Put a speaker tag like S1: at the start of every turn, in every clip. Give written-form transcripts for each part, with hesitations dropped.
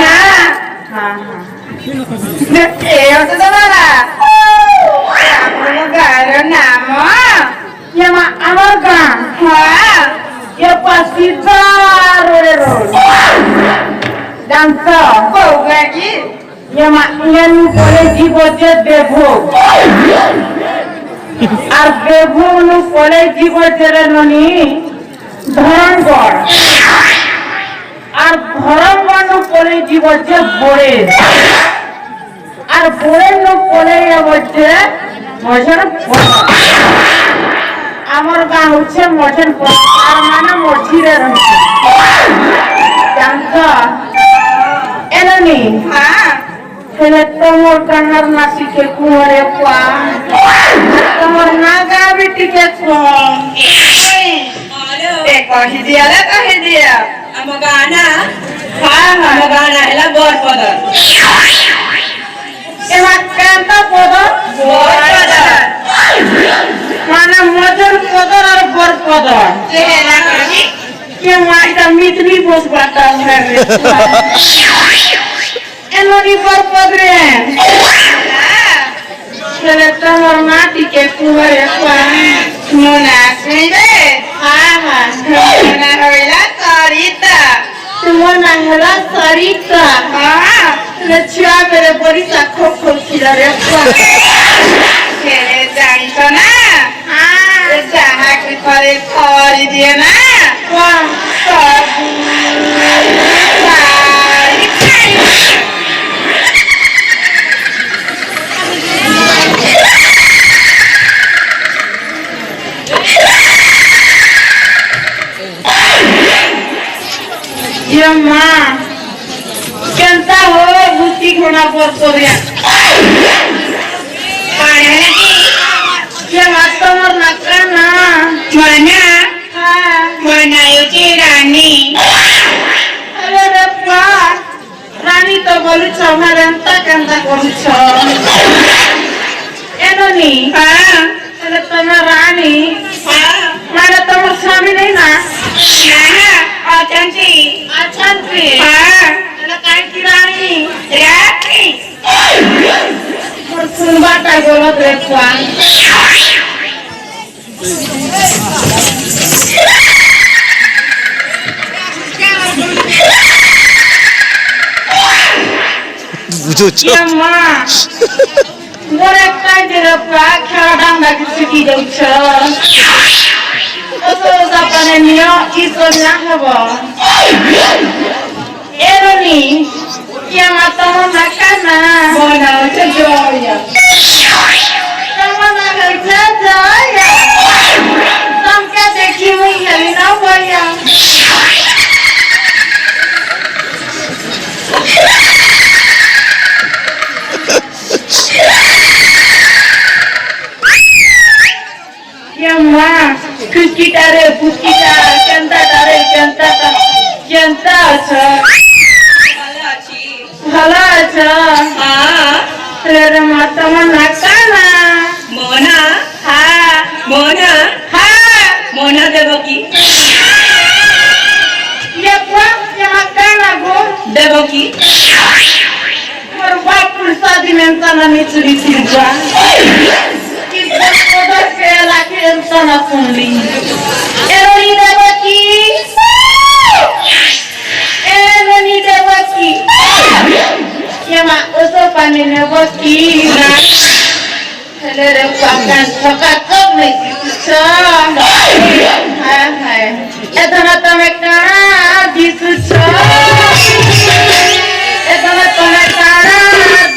S1: ନା ଆପଣଙ୍କ ଗାଁର ନାମ
S2: আমার গান
S1: ହଁ
S2: এ প্রসিদ্ধ রোড জানছ
S1: କୋଉ ଗାଁ କି
S2: ইয়ানু পরে জীব যে দেভোগ আর দেভোগ নু পরে জীব যে ননি ধরমগড় আর ধরমগড় নু পরে জীব যে বড়ে আর বড়ে নু পরে হচ্ছে মজন আমার গাঁ হচ্ছে মজন আর মানে মঝিরে রয়েছে জানছ এনানি
S1: ହଁ
S2: ହେଲେ ତମର କାହାର ନା ଟିକେ କୁହରେ ପା ତମର ନା ଗାଁ ବି ଟିକେ କୁହ
S1: କହିଦିଅ
S3: ଆମ ଗାଁ ନା
S1: ହଁ ହଁ
S3: ଆମ ଗାଁ ନା ହେଲା ବରପଦ
S2: ଏମା କାନ୍ତା ପଦ ମାନେ ମଜନ ପଦର আর বর পদ কে মাইটা মিটনি বসবাটা হবে এনরি বর পদ রে ହେଲେ ତମର ନା ଟିକେ କୁହରେ ପା
S1: ମୋ ନାଁ ଶୁଣିବେ ମୋ ନାଁ ହଇଲା ସରିତା
S2: ତୁମ ନା ହେଲା ସରିତା
S1: ହଁ
S2: ହେଲେ ଛୁଆ ବେଳେ ବରିଷା ଖୋ ଖୋ କ୍ଷୀରରେ ପା
S1: ହେଲେ ଜାଣିଛ ନା ଯାହାକୁ ଥରେ କରିଦିଏ ନା ସବୁ ସାରି ଖାଇବ।
S2: ये माँ केंता हो बुद्धि घोड़ा पर कोरिया ये बात तो मर लगता ना
S1: ମନା
S2: हाँ
S1: ମନା ହେଉଛି ରାନୀ
S2: अरे रे पा रानी तो बोलू छ भरंता केंता करू छ एनोनी
S1: ହଁ
S2: अरे तमे रानी
S1: ହଁ
S2: माने तमर स्वामी नहीं ना
S1: ନା ଅଛନ୍ତି
S2: अच्छा थी
S1: ହଁ
S2: अरे काहे की रानी
S1: ରାନୀ
S2: मोर सुनबाटा गलत रे पा
S4: বুঝছো
S2: ये माँ मोर एकटा जेरा पा खेला डांगा की सिटी जाउछ ओसो जापाने नियो ई तो ना हबो एरोनी ये माता mo nakana
S1: ମୋ ନାଁ ହେଉଛି Jaya
S2: tama na gaita jaya tamka dekhi mui heli na boya ये माँ कुकिटा रे कुकिटा केंता रे केंता अच्छा
S3: ଭଲ ଅଛି
S2: ভালো আছো
S3: ହଁ
S2: রে মা তোমার নাকা না
S3: ମୋ ନାଁ
S2: হ্যাঁ
S3: ମୋ ନାଁ
S2: হ্যাঁ
S3: ମୋ ନାଁ ଦେବକୀ
S2: ये बाप ये नाका না গো
S3: ଦେବକୀ
S2: মোর বাপ পুরসা দিমেন সানা নিচুরি তিরবা কি বড় কে লাখে সানা শুনলি এরই দেব কি এরই দেব কি ये माँ ओसो पानी नेब की ना हेले रे पाकान थका कब नहीं कुछ हाय हाय एतना तमे काना दिसु छ एतना तमे काना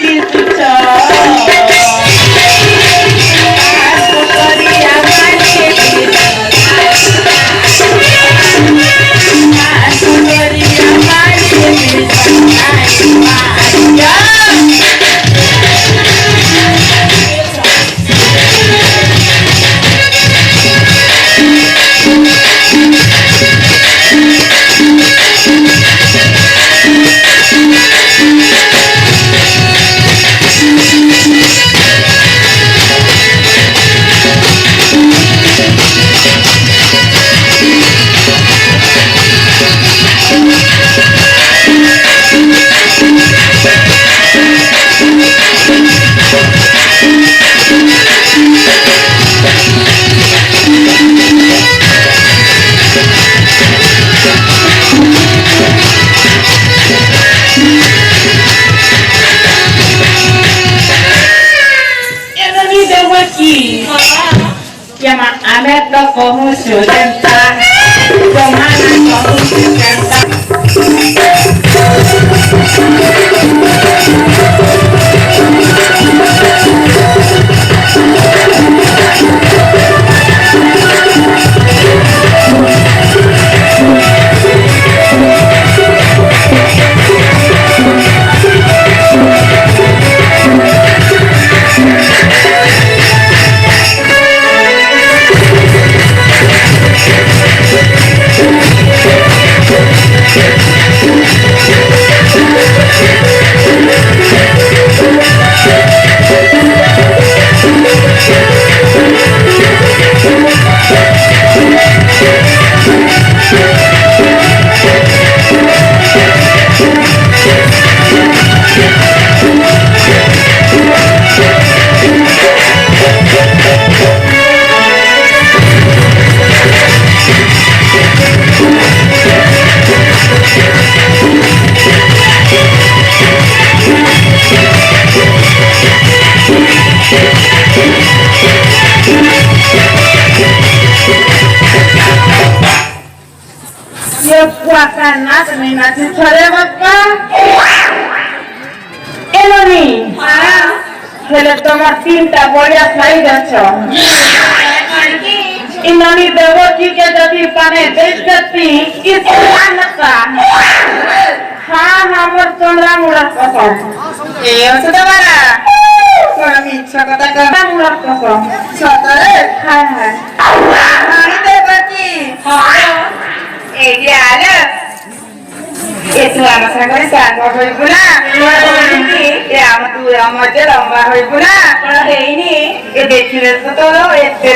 S2: दिसु छ सुंदरिया माने सुंदरिया କହୁଛୁ ଯେନ୍ତା ଜମାନା କହୁଛୁ ଯେନ୍ତା Kuakan nas minati sore bappa eloni hele tomar tinta boya slide acho inani devaki ke jodi pane dekati islanata ha hamar chondra mura kasam e osudabara kami chakata ka mura kasam chotare ha ani devaki ha itu ama sagari sangka hoibuna ini ama tu ama lamba hoibuna ini dekhile to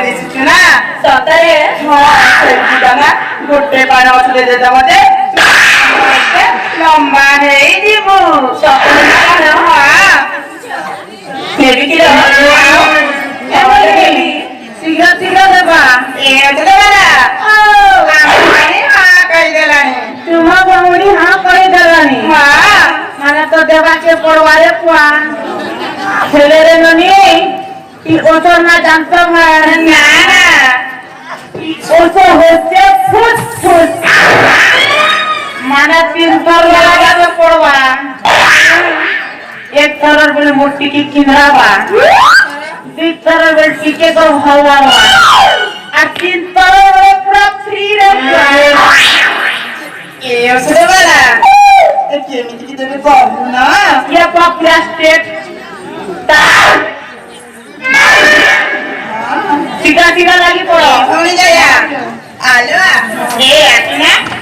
S2: disichuna sotare sedana gotte pana otile deta mate lamba hei dibu sotare ha nebi kilo sigra sigra deba deba तुम्हा बहुनी हाँ कही दलानी माने तो देवा के पड़वारे पुआ खेले रे ननी ती ओसर ना जानतो है ना ओसर होते फुस फुस माने 3 तर लगा के पड़वा एक तरर बोले मोटी की किनरा बा 2 तरर बोले टीके को हवा बा और 3 तरर बोले पूरा फ्री रे eu sudah mana? Oke, mesti kita berpop, nah? Ya pop plastik. Tiga lagi polo. Kamu ni jaya. Halo. Aku nak.